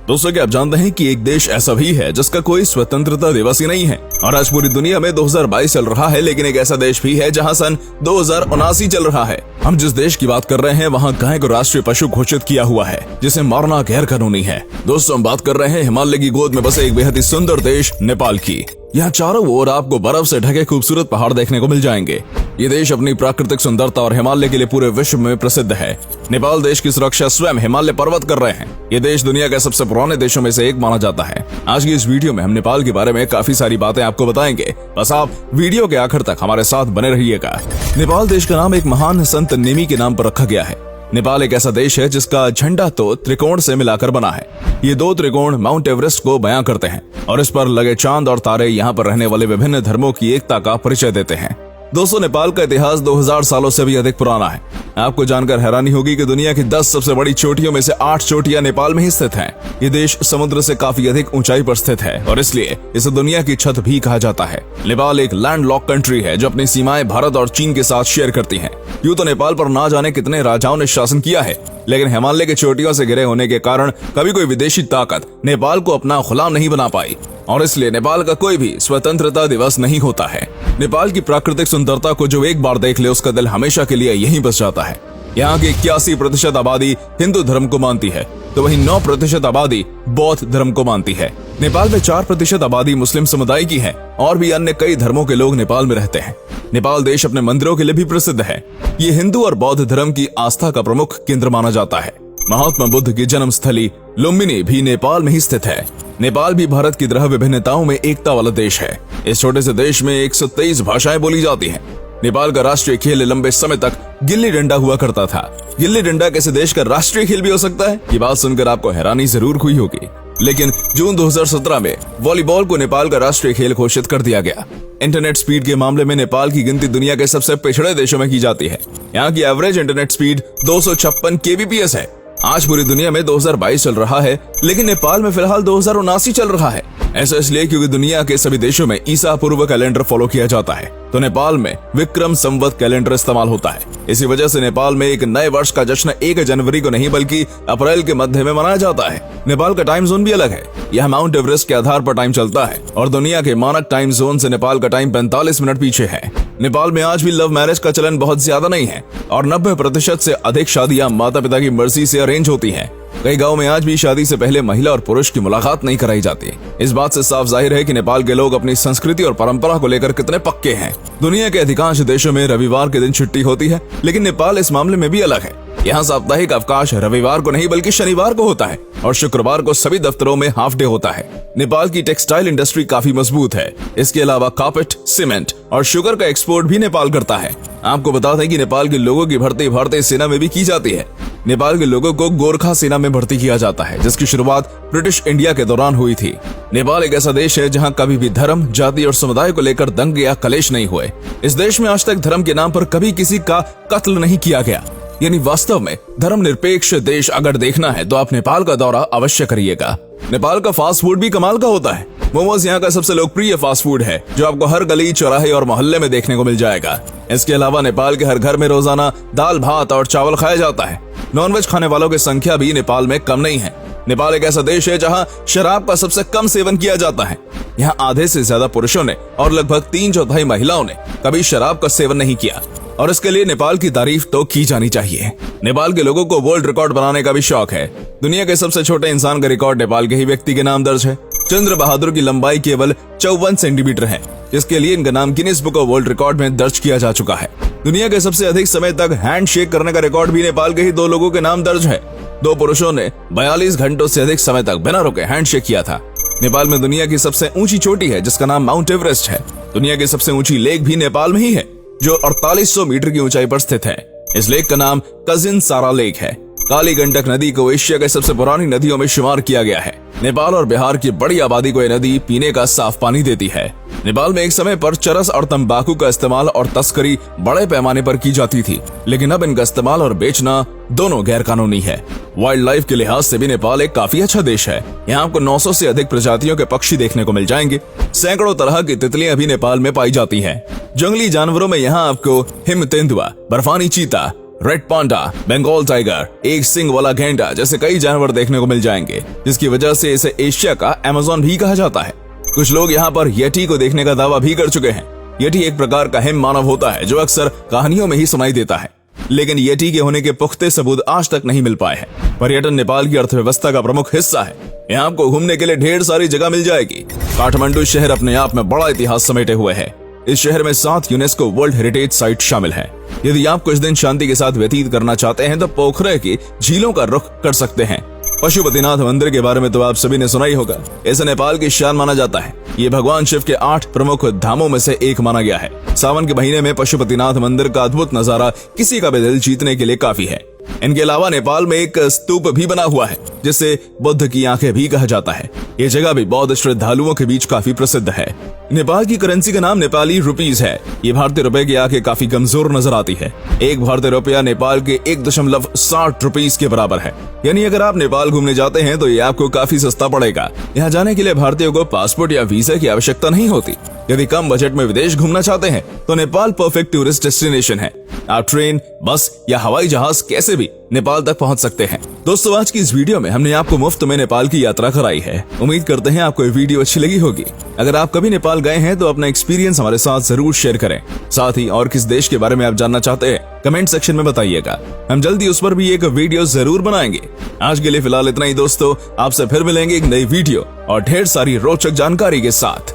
दोस्तों, क्या आप जानते हैं कि एक देश ऐसा भी है जिसका कोई स्वतंत्रता दिवस ही नहीं है। और आज पूरी दुनिया में 2022 चल रहा है, लेकिन एक ऐसा देश भी है जहां सन 2079 चल रहा है। हम जिस देश की बात कर रहे हैं वहां गाय को राष्ट्रीय पशु घोषित किया हुआ है, जिसे मारना गैर कानूनी है। दोस्तों, हम बात कर रहे हैं हिमालय की गोद में बसे एक बेहद ही सुंदर देश नेपाल की। यहाँ चारों ओर आपको बर्फ से ढके खूबसूरत पहाड़ देखने को मिल जाएंगे। ये देश अपनी प्राकृतिक सुंदरता और हिमालय के लिए पूरे विश्व में प्रसिद्ध है। नेपाल देश की सुरक्षा स्वयं हिमालय पर्वत कर रहे हैं। ये देश दुनिया के सबसे पुराने देशों में से एक माना जाता है। आज की इस वीडियो में हम नेपाल के बारे में काफी सारी बातें आपको बताएंगे। बस आप वीडियो के आखिर तक हमारे साथ बने रहिएगा। नेपाल देश का नाम एक महान संत नेमी के नाम पर रखा गया है। नेपाल एक ऐसा देश है जिसका झंडा तो त्रिकोण से मिलाकर बना है। ये दो त्रिकोण माउंट एवरेस्ट को बयां करते हैं और इस पर लगे चांद और तारे यहाँ पर रहने वाले विभिन्न धर्मों की एकता का परिचय देते हैं। दोस्तों, नेपाल का इतिहास 2000 सालों से भी अधिक पुराना है। आपको जानकर हैरानी होगी कि दुनिया की 10 सबसे बड़ी चोटियों में से 8 चोटियां नेपाल में ही स्थित हैं। ये देश समुद्र से काफी अधिक ऊंचाई पर स्थित है और इसलिए इसे दुनिया की छत भी कहा जाता है। नेपाल एक लैंड लॉक कंट्री है जो अपनी सीमाएं भारत और चीन के साथ शेयर करती है। यूं तो नेपाल पर ना जाने कितने राजाओं ने शासन किया है, लेकिन हिमालय के चोटियों से घिरे होने के कारण कभी कोई विदेशी ताकत नेपाल को अपना गुलाम नहीं बना पाई और इसलिए नेपाल का कोई भी स्वतंत्रता दिवस नहीं होता है। नेपाल की प्राकृतिक सुंदरता को जो एक बार देख ले उसका दिल हमेशा के लिए यहीं बस जाता है। यहाँ की 81% आबादी हिंदू धर्म को मानती है, तो वहीं 9% आबादी बौद्ध धर्म को मानती है। नेपाल में 4% आबादी मुस्लिम समुदाय की है और भी अन्य कई धर्मों के लोग नेपाल में रहते हैं। नेपाल देश अपने मंदिरों के लिए भी प्रसिद्ध है। ये हिंदू और बौद्ध धर्म की आस्था का प्रमुख केंद्र माना जाता है। महात्मा बुद्ध की जन्म स्थली लुम्बिनी भी नेपाल में ही स्थित है। नेपाल भी भारत की तरह विभिन्नताओं में एकता वाला देश है। इस छोटे से देश में 123 भाषाएं बोली जाती हैं। नेपाल का राष्ट्रीय खेल लंबे समय तक गिल्ली डंडा हुआ करता था। गिल्ली डंडा कैसे देश का राष्ट्रीय खेल भी हो सकता है, ये बात सुनकर आपको हैरानी जरूर हुई होगी। लेकिन जून 2017 में वॉलीबॉल को नेपाल का राष्ट्रीय खेल घोषित कर दिया गया। इंटरनेट स्पीड के मामले में नेपाल की गिनती दुनिया के सबसे पिछड़े देशों में की जाती है। यहाँ की एवरेज इंटरनेट स्पीड 256 kbps है। आज पूरी दुनिया में 2022 चल रहा है, लेकिन नेपाल में फिलहाल 2079 चल रहा है। ऐसा इसलिए क्योंकि दुनिया के सभी देशों में ईसा पूर्व कैलेंडर फॉलो किया जाता है, तो नेपाल में विक्रम संवत कैलेंडर इस्तेमाल होता है। इसी वजह से नेपाल में एक नए वर्ष का जश्न 1 जनवरी को नहीं बल्कि अप्रैल के मध्य में मनाया जाता है। नेपाल का टाइम जोन भी अलग है। यह माउंट एवरेस्ट के आधार पर टाइम चलता है और दुनिया के मानक टाइम जोन से नेपाल का टाइम 45 मिनट पीछे है। नेपाल में आज भी लव मैरिज का चलन बहुत ज्यादा नहीं है और 90% से अधिक शादियां माता पिता की मर्जी से अरेंज होती हैं। कई गांव में आज भी शादी से पहले महिला और पुरुष की मुलाकात नहीं कराई जाती। इस बात से साफ जाहिर है कि नेपाल के लोग अपनी संस्कृति और परंपरा को लेकर कितने पक्के हैं। दुनिया के अधिकांश देशों में रविवार के दिन छुट्टी होती है, लेकिन नेपाल इस मामले में भी अलग है। यहाँ साप्ताहिक अवकाश रविवार को नहीं बल्कि शनिवार को होता है और शुक्रवार को सभी दफ्तरों में हाफ डे होता है। नेपाल की टेक्सटाइल इंडस्ट्री काफी मजबूत है। इसके अलावा कार्पेट, सीमेंट और शुगर का एक्सपोर्ट भी नेपाल करता है। आपको बता दें कि नेपाल के लोगों की भर्ती भारतीय सेना में भी की जाती है। नेपाल के लोगों को गोरखा सेना में भर्ती किया जाता है, जिसकी शुरुआत ब्रिटिश इंडिया के दौरान हुई थी। नेपाल एक ऐसा देश है जहां कभी भी धर्म, जाति और समुदाय को लेकर दंगे या कलेश नहीं हुए। इस देश में आज तक धर्म के नाम पर कभी किसी का कत्ल नहीं किया गया। यानी वास्तव में धर्मनिरपेक्ष देश अगर देखना है तो आप नेपाल का दौरा अवश्य करिएगा। नेपाल का फास्ट फूड भी कमाल का होता है। मोमोज यहाँ का सबसे लोकप्रिय फास्ट फूड है, जो आपको हर गली, चौराहे और मोहल्ले में देखने को मिल जाएगा। इसके अलावा नेपाल के हर घर में रोजाना दाल, भात और चावल खाया जाता है। नॉनवेज खाने वालों की संख्या भी नेपाल में कम नहीं है। नेपाल एक ऐसा देश है जहाँ शराब का सबसे कम सेवन किया जाता है। यहाँ आधे से ज्यादा पुरुषों ने और लगभग 3/4 महिलाओं ने कभी शराब का सेवन नहीं किया और इसके लिए नेपाल की तारीफ तो की जानी चाहिए। नेपाल के लोगों को वर्ल्ड रिकॉर्ड बनाने का भी शौक है। दुनिया के सबसे छोटे इंसान का रिकॉर्ड नेपाल के ही व्यक्ति के नाम दर्ज है। चंद्र बहादुर की लंबाई केवल 54 सेंटीमीटर है, जिसके लिए इनका नाम Guinness book of world record में दर्ज किया जा चुका है। दुनिया के सबसे अधिक समय तक हैंड शेक करने का रिकॉर्ड भी नेपाल के ही 2 लोगों के नाम दर्ज है। 2 पुरुषों ने 42 घंटों से अधिक समय तक बिना रुके हैंड शेक किया था। नेपाल में दुनिया की सबसे ऊंची चोटी है, जिसका नाम माउंट एवरेस्ट है। दुनिया की सबसे ऊंची लेक भी नेपाल में ही है, जो 4800 मीटर की ऊंचाई पर स्थित है। इस लेक का नाम कजिन सारा लेक है। काली गंडक नदी को एशिया के सबसे पुरानी नदियों में शुमार किया गया है। नेपाल और बिहार की बड़ी आबादी को यह नदी पीने का साफ पानी देती है। नेपाल में एक समय पर चरस और तंबाकू का इस्तेमाल और तस्करी बड़े पैमाने पर की जाती थी, लेकिन अब इनका इस्तेमाल और बेचना दोनों गैर कानूनी है। वाइल्ड लाइफ के लिहाज से भी नेपाल एक काफी अच्छा देश है। यहाँ आपको 900 से अधिक प्रजातियों के पक्षी देखने को मिल जाएंगे। सैकड़ों तरह की तितलियां भी नेपाल में पाई जाती हैं। जंगली जानवरों में यहाँ आपको हिम तेंदुआ, बर्फानी चीता, रेड पांडा, बंगाल टाइगर, एक सिंग वाला गेंडा जैसे कई जानवर देखने को मिल जाएंगे, जिसकी वजह से इसे एशिया का अमेज़न भी कहा जाता है। कुछ लोग यहाँ पर येटी को देखने का दावा भी कर चुके हैं। येटी एक प्रकार का हिम मानव होता है जो अक्सर कहानियों में ही सुनाई देता है, लेकिन येटी के होने के पुख्ते सबूत आज तक नहीं मिल पाए हैं। पर्यटन नेपाल की अर्थव्यवस्था का प्रमुख हिस्सा है। यहाँ आपको घूमने के लिए ढेर सारी जगह मिल जाएगी। काठमांडू शहर अपने आप में बड़ा इतिहास समेटे हुए है। इस शहर में 7 यूनेस्को वर्ल्ड हेरिटेज साइट शामिल है। यदि आप कुछ दिन शांति के साथ व्यतीत करना चाहते हैं तो पोखरे की झीलों का रुख कर सकते हैं। पशुपतिनाथ मंदिर के बारे में तो आप सभी ने सुना ही होगा। इसे नेपाल की शान माना जाता है। ये भगवान शिव के 8 प्रमुख धामों में से एक माना गया है। सावन के महीने में पशुपतिनाथ मंदिर का अद्भुत नजारा किसी का भी दिल जीतने के लिए काफी है। इनके अलावा नेपाल में एक स्तूप भी बना हुआ है जिसे बुद्ध की आंखें भी कहा जाता है। ये जगह भी बौद्ध श्रद्धालुओं के बीच काफी प्रसिद्ध है। नेपाल की करेंसी का नाम नेपाली रुपीज है। ये भारतीय रुपए की आंखें काफी कमजोर नजर आती है। एक भारतीय रुपया नेपाल के 1.60 रुपीज के बराबर है। यानी अगर आप नेपाल घूमने जाते हैं तो ये आपको काफी सस्ता पड़ेगा। यहाँ जाने के लिए भारतीयों को पासपोर्ट या वीजा की आवश्यकता नहीं होती। यदि कम बजट में विदेश घूमना चाहते हैं तो नेपाल परफेक्ट टूरिस्ट डेस्टिनेशन है। आप ट्रेन, बस या हवाई जहाज कैसे भी नेपाल तक पहुंच सकते हैं। दोस्तों, आज की इस वीडियो में हमने आपको मुफ्त में नेपाल की यात्रा कराई है। उम्मीद करते हैं आपको ये वीडियो अच्छी लगी होगी। अगर आप कभी नेपाल गए हैं तो अपना एक्सपीरियंस हमारे साथ जरूर शेयर करें। साथ ही और किस देश के बारे में आप जानना चाहते हैं कमेंट सेक्शन में बताइएगा। हम जल्दी उस पर भी एक वीडियो जरूर बनाएंगे। आज के लिए फिलहाल इतना ही दोस्तों, आपसे फिर मिलेंगे एक नई वीडियो और ढेर सारी रोचक जानकारी के साथ।